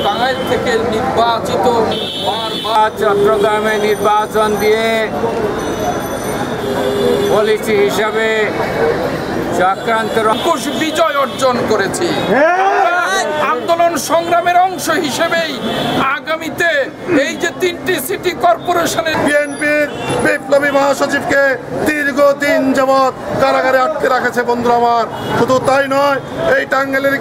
টাঙ্গাইল থেকে নির্বাচিত চট্টগ্রামে নির্বাচন দিয়ে পলিসি হিসাবে চক্রান্তের বিজয় অর্জন করেছি। আন্দোলন সংগ্রামের অংশ হিসেবেই আগামীতে এই যে 3টি সিটি কর্পোরেশনের বিএনপির বিপ্লবী মহাসচিবকে দীর্ঘদিন যাবৎ কারাগারে আটকে রাখেছে। বন্ধুরা আমার, শুধু তাই নয়, এই টাঙ্গাইলের